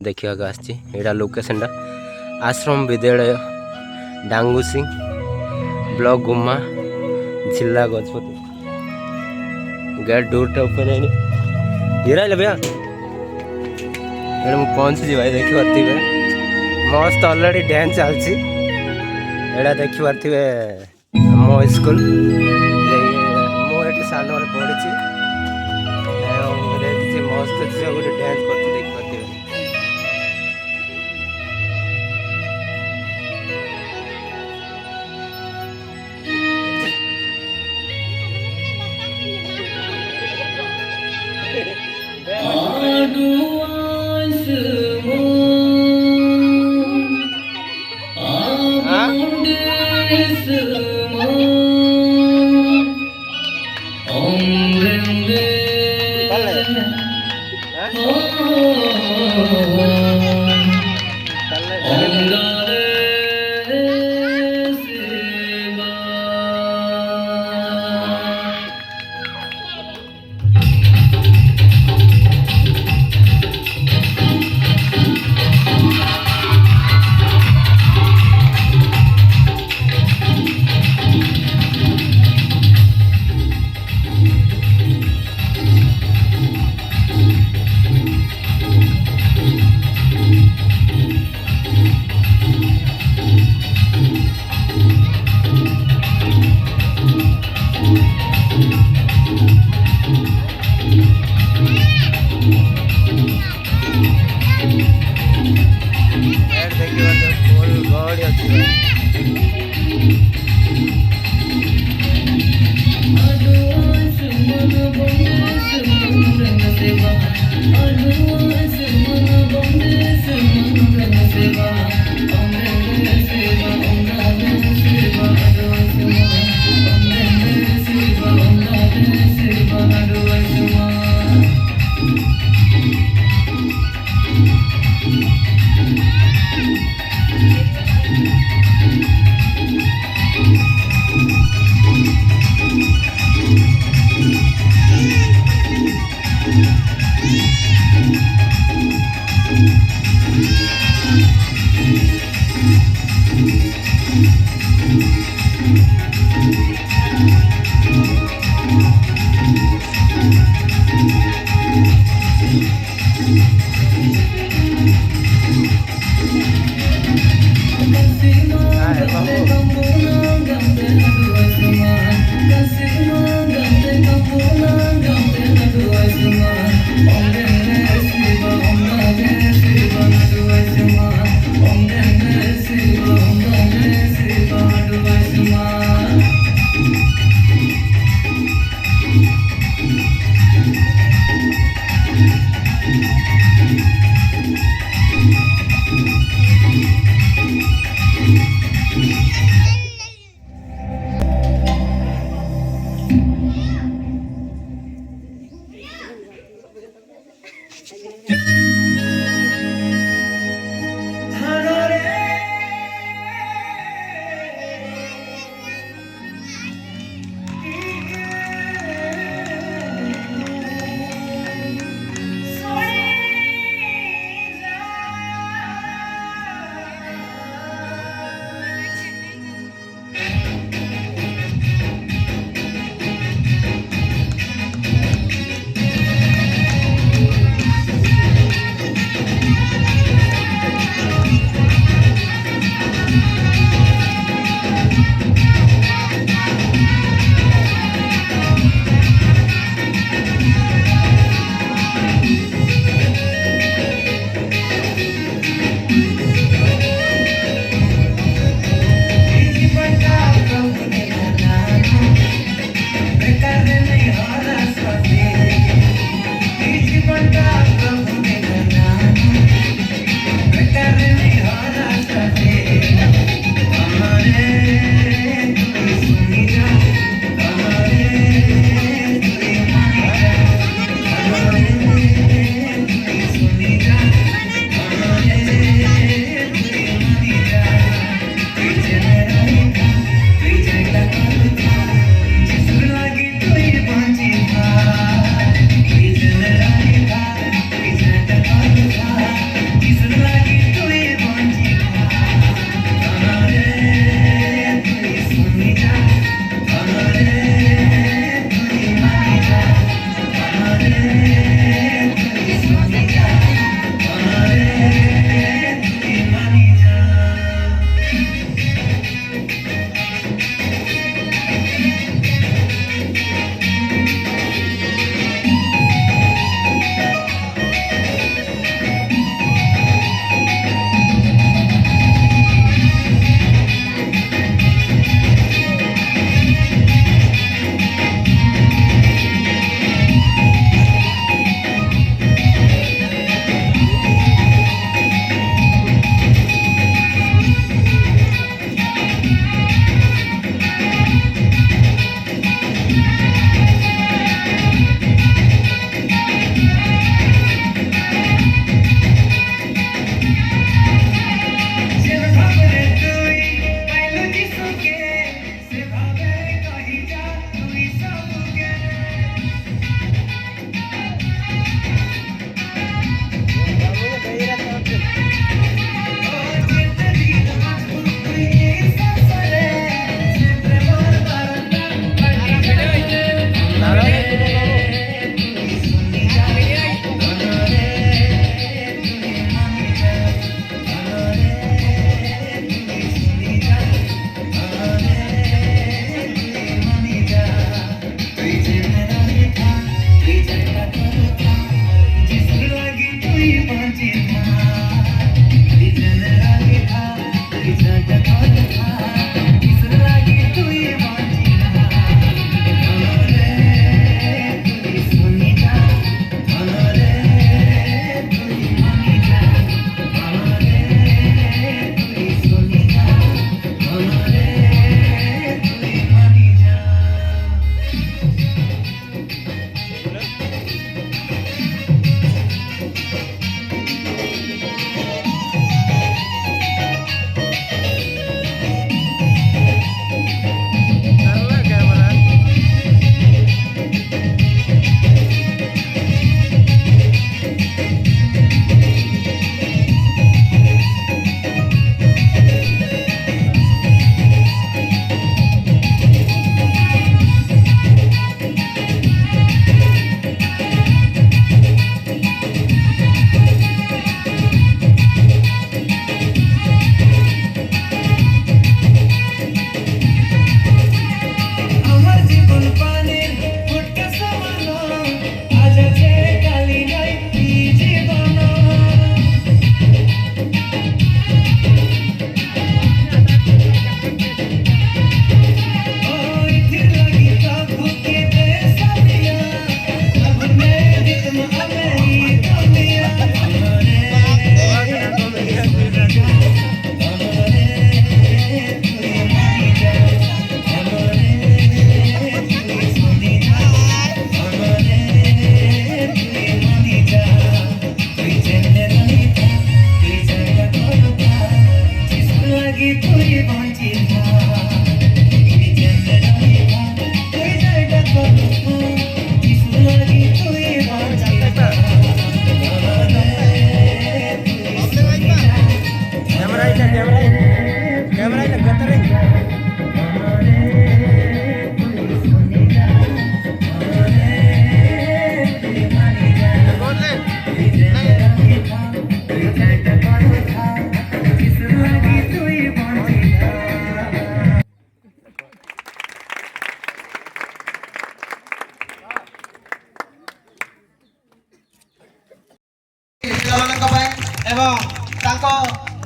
देखा आसटा लोकेशन आश्रम विद्यालय डांगुसी ब्लॉक गुम्मा जिला गजपति गेट डोर ओपन है हीरा भैया मुझे पहुँची भाई देखी पारे मस्त अलरेडी डांस चलती एटा देखी पारे मो स्कूल मुझे सान पढ़ी मस्त गोटे डांस कर देखी पारे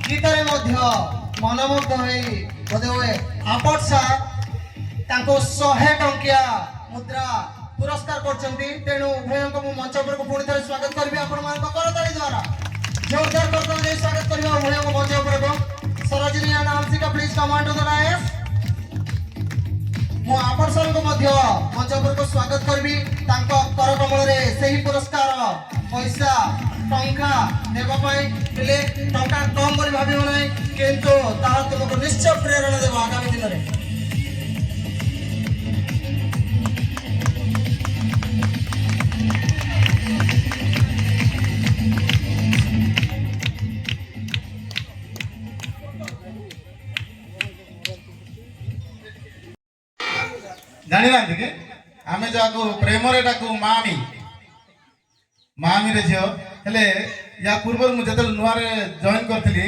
गीतरे मनमुग्ध बोधे आपट सार 100 टंकिया मुद्रा पुरस्कार तेणु उभय मंच पर पुणी थे स्वागत करी करताली द्वारा जोरदार करताली स्वागत करवा उभय मंच पर Sarojini and Anshika please come and to the dais मु आपन सर को मंच पर स्वागत करी कर कमल से पुरस्कार पैसा टंका देवाई टंका कम कर भाव ना किंतु तुमको निश्चय प्रेरणा देव आगामी दिन में जानी ना कि आमे जाको प्रेम रे डाकू मामी मामी रे झियो हेले या पूर्व मु जतल नुआ रे जॉइन करथली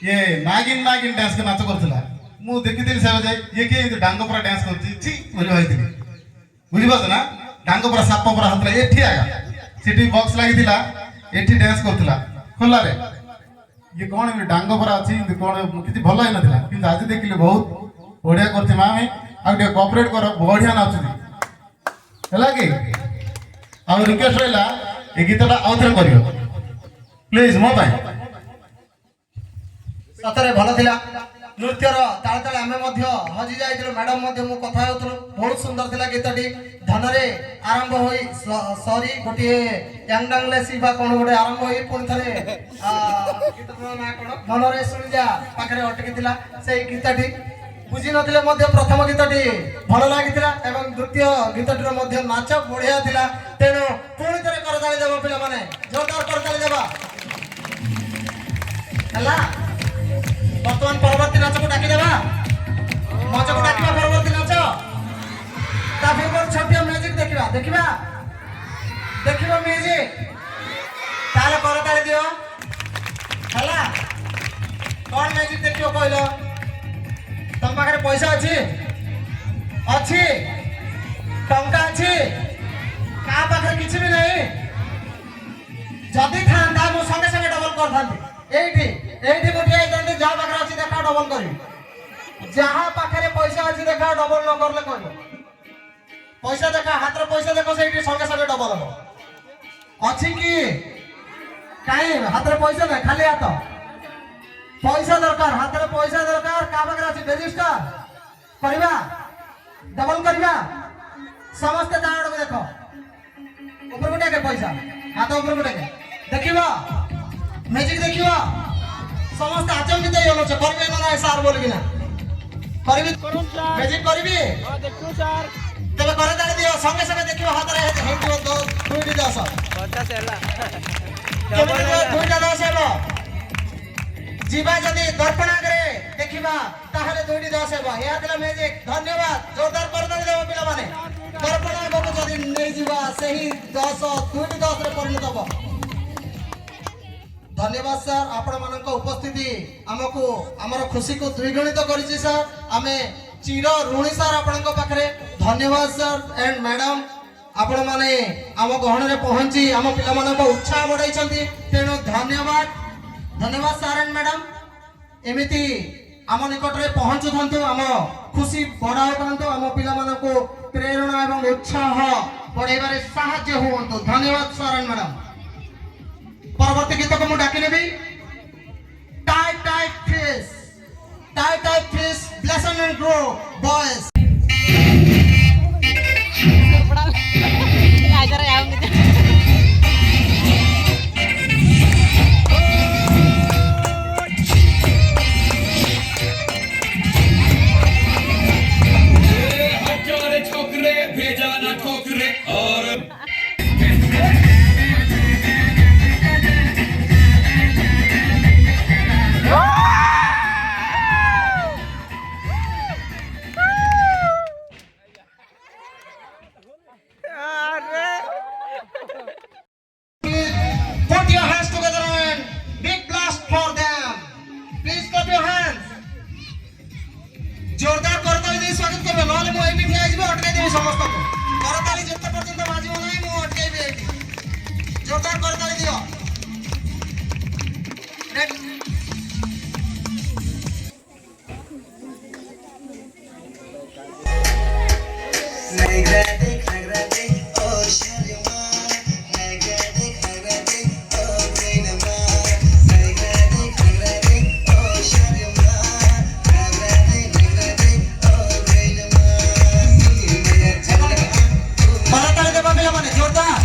ये नागिन नागिन डांस के नाच करथला मु देखिथिली से जाय ये के डांगोपरा डांस करछि छी बोली होइथिली बुझि बस ना डांगोपरा सापपरा हतला एठी आगा सिटी बॉक्स लागिथिला एठी डांस करथला खोला रे ये कोन डांगोपरा अछि कोन किछि भलो आइ नथिला किंतु आज देखिले बहुत बढ़िया करथि मामी आ कोऑपरेट कर बढ़िया नाचुदी हैला कि आ रिक्वेस्ट रहला ए गीतटा आउथर करियो प्लीज मो भाई सतरे भलो थिला नृत्यर ताल ताल आमे मध्य हजि जाइथिलो मैडम मध्य मु कथा होतलो बहुत सुंदर थिला गीतटी धनरे आरंभ होई सॉरी गोटे यांगडांगलेसी बा कोन गोटे आरंभ होई पुन थरे गीत ना कोन धनरे सुनि जा पाखरे अटकी थिला सेई गीतटी बुझी नथिले मध्य प्रथम गीतटी भलो लागिथिला एवं द्वितीय गीतटीर मध्य नाच बढ़िया थिला तेनु पुणी थरे करताली देबो पिला माने जोरदार करताली देबा हला वर्तमान परवर्ती नाच को डाकी देबा मंच को डाकीबा परवर्ती नाच ता फिर छोटिया म्यूजिक देखिबा म्यूजिक ताले करताली दियो हला कोन म्यूजिक देखियो कहलो तुम पाखे पैसा अच्छी टंका अच्छी क्या पाखे किसी भी नहीं जदि था मु संगे संगे डबल कर मुझे जहाँ पाखे अच्छी देखा डबल करी जहाँ पाखे पैसा अच्छी देखा डबल न करले कह पैसा देखा हाथ पैसा देख से संगे संगे डबल हम अच्छी कि कहीं हाथ पैसा नहीं खाली हाथ पैसा दरकार हाथ में पैसा दरकार का पाखे अच्छी रजिस्टर करवा डबल करवा समस्त दाड़ में देखो ऊपर गुटे के पैसा हाथ ऊपर गुटे के देखिबा मैजिक देखिबा समस्त आचंबित होलो छ करबे ना सर बोल कि ना करबी मैजिक करबी हां देखो सर तबे करे दाड़ दियो संगे संगे देखिबा हाथ रे हेंटियो दो दुईटी 10 50 हैला दुईटा 10 हैला जीवा जदि दर्पण आगे देखिबा ताहले दुईटी 10 हेबा या दिला मैजिक धन्यवाद जोरदार करदे देबो पिला माने दर्पण आगे जदि नै जीवा सही 10 दुईटी 10 रे परिणत हो धन्यवाद सर आपण मानक उपस्थिति हमको हमर खुशी को द्विगुणित करिछि सर आमे चिर ऋणी सर आपण को पाखरे धन्यवाद सर एंड मैडम आपण माने आम गहन रे पहुंची आम पिला मानको उत्साह बढ़ाई तेणु धन्यवाद धन्यवाद सार एंड मैडम एमिति आम निकट रे पहुंचु थंतु आम खुशी बढ़ाओ थंतु आम पिला मानको प्रेरणा एवं उत्साह बढ़ाइबारे साहाय्य हुंतु धन्यवाद सार एंड मैडम परवर्ती गीत को मु डाकी नेबी tight tight fish bless and grow boys Put your hands together and big blast for them. Please clap your hands. जोरदार करताली दे स्वागत करबे नले मु एबी ठिया जिबे अटकाई देबे समस्त को करताली जत्ते पर्यंत बाजिबो नाही मु अटकाइबे एबी जोरदार करताली दियो करताली देबा पिला माने जोरदार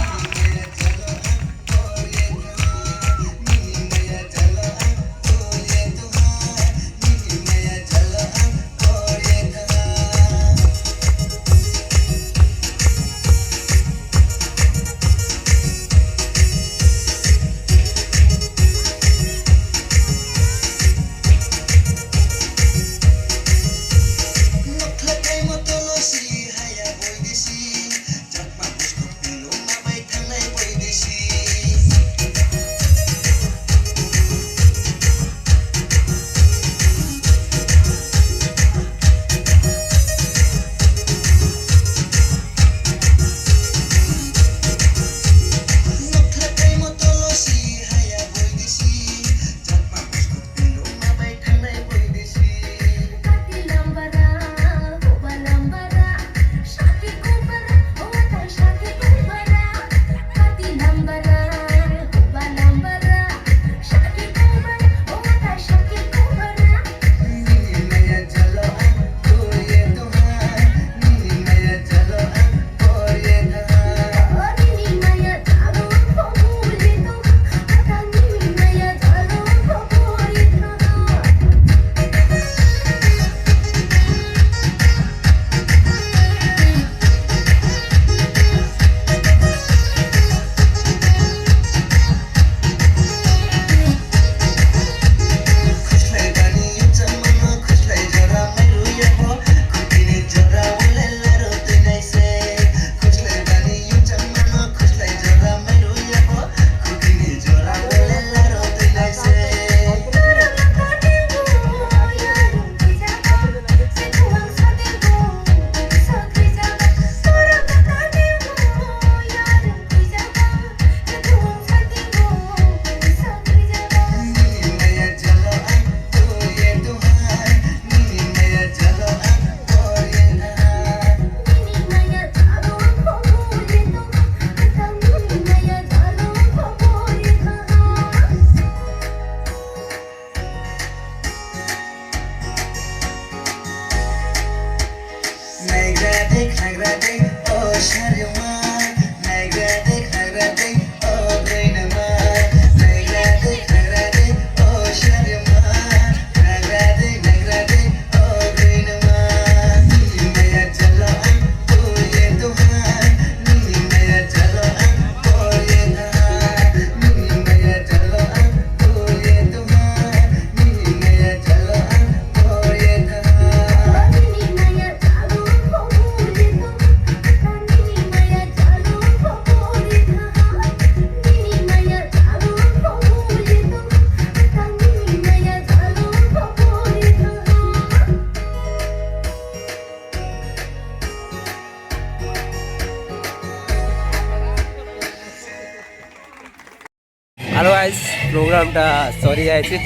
हेलो गाइस प्रोग्रामटा सरी जाइए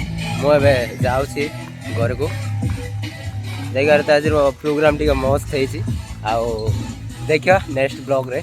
मुझे जाऊँगी घर को देखिए आज प्रोग्राम टी मस्त है देखिए नेक्स्ट ब्लॉग रे।